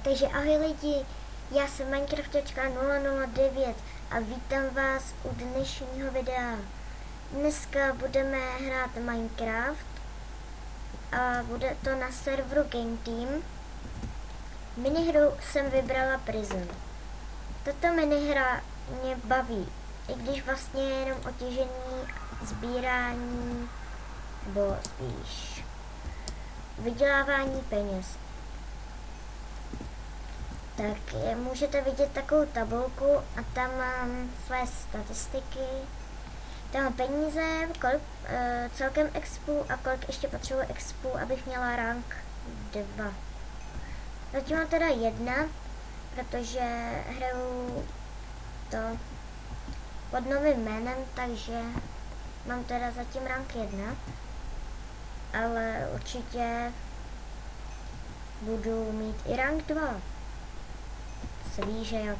Takže ahoj lidi, já jsem Minecraftačka 009 a vítám vás u dnešního videa. Dneska budeme hrát Minecraft a bude to na serveru Game Team. Minihru jsem vybrala Prison. Tato minihra mě baví, i když vlastně je jenom o těžení, sbírání, nebo spíš vydělávání peněz. Tak můžete vidět takovou tabulku a tam mám své statistiky. Tam mám peníze, kolik, celkem expu a kolik ještě potřebuji expu, abych měla rank 2. Zatím mám teda 1, protože hraju to pod novým jménem, takže mám teda zatím rank 1. Ale určitě budu mít i rank 2. Se ví, že jo.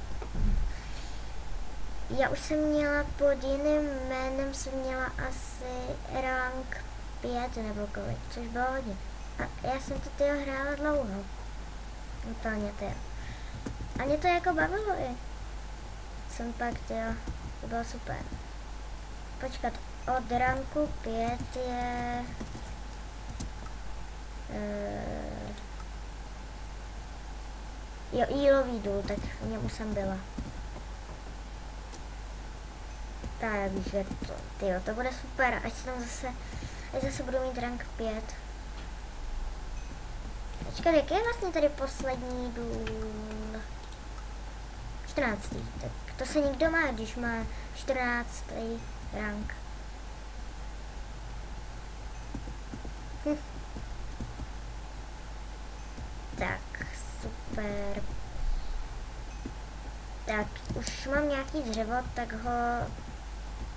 Já už jsem měla pod jiným jménem, jsem měla asi rank 5 nebo kolik, což bylo hodně. A já jsem to tyjo hrála dlouho. Úplně tyjo. A mě to jako bavilo i. Jsem pak tyjo, to bylo super. Počkat, od ranku 5 je... Jo, jílový důl, tak v něm jsem byla. Tak, že to, tyjo, to bude super, až zase budu mít rank 5. Počkat, jaký je vlastně tady poslední důl? 14. Tak to se nikdo má, když má 14. rank. Tak, super. Tak, už mám nějaký dřevo, tak ho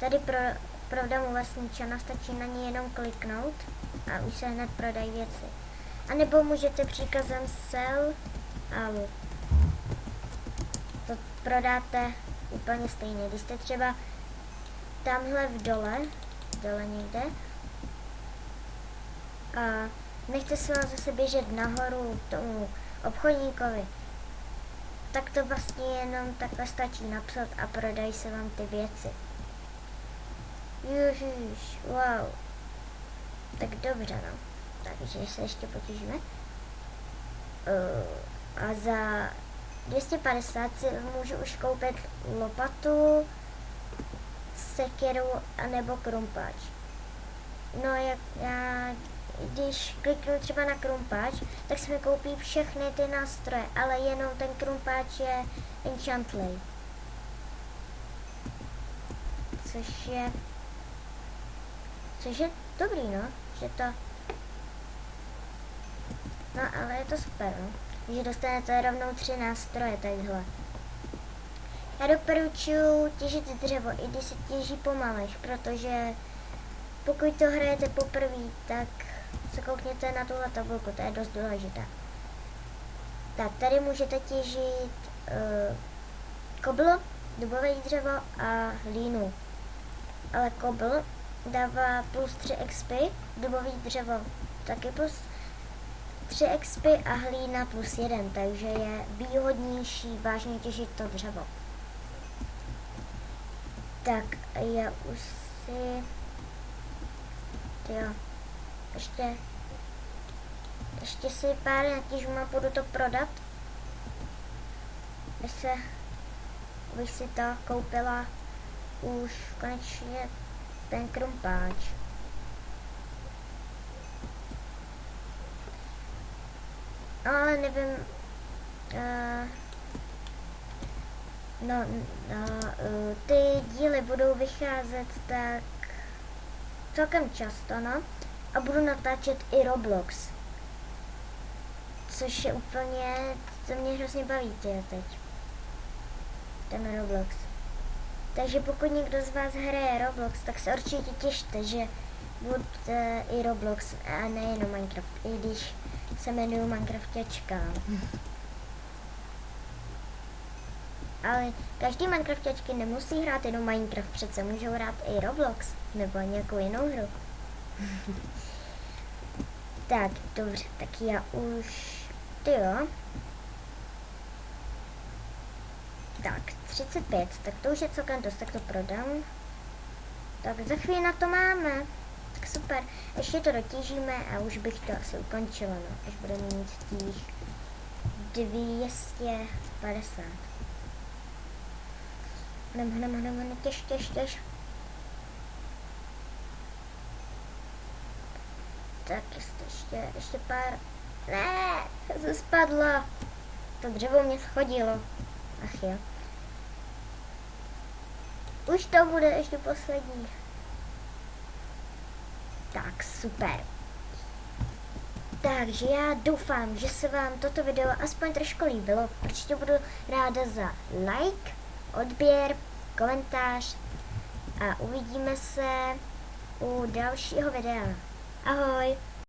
tady prodám u vlastníčana, stačí na ně jenom kliknout a už se hned prodají věci. A nebo můžete příkazem sell a to prodáte úplně stejně. Když jste třeba tamhle v dole někde a nechce se vám zase běžet nahoru k tomu obchodníkovi, tak to vlastně jenom takhle stačí napsat a prodají se vám ty věci. Ježiš, wow. Tak dobře, no. Takže se ještě potěžíme. A za 250 si můžu už koupit lopatu, sekeru anebo krumpáč. No já když kliknu třeba na krumpáč, tak se mi koupí všechny ty nástroje, ale jenom ten krumpáč je enchantley. Což je dobrý, no, že to... No, ale je to super, no, že dostanete rovnou 3 nástroje tadyhle. Já doporučuji těžit dřevo, i když se těží pomalejš, protože pokud to hrajete poprvé, tak se koukněte na tuhle tabulku, to je dost důležité. Tak, tady můžete těžit kobl, dubové dřevo a hlínu. Ale kobl dává plus 3 expy, dubové dřevo taky plus 3 expy a hlína plus 1, takže je výhodnější vážně těžit to dřevo. Tak, já už si... Jo, ještě si pár natěžím a půjdu to prodat. Abych si to koupila už konečně ten krumpáč. Ale nevím, ty díly budou vycházet tak celkem často, no. A budu natáčet i Roblox. Což je úplně, to mě hrozně baví teď. Ten Roblox. Takže pokud někdo z vás hraje Roblox, tak se určitě těšte, že bude i Roblox a nejenom Minecraft, i když se jmenuji Minecraftačka. Ale každý Minecraftačky nemusí hrát jenom Minecraft, přece můžou hrát i Roblox, nebo nějakou jinou hru. Tak, dobře, tak já už, tyjo, Tak, 35, tak to už je celkem dost, tak to prodám. Tak za chvíli na to máme. Tak super, ještě to dotěžíme a už bych to asi ukončila, no, až budeme mít těch 250. Hneme, těž. Tak ještě pár. Ne, se spadla. To dřevo mě schodilo. Ach jo. Už to bude ještě poslední. Tak, super. Takže já doufám, že se vám toto video aspoň trošku líbilo. Určitě budu ráda za like, odběr, komentář a uvidíme se u dalšího videa. Ahoj!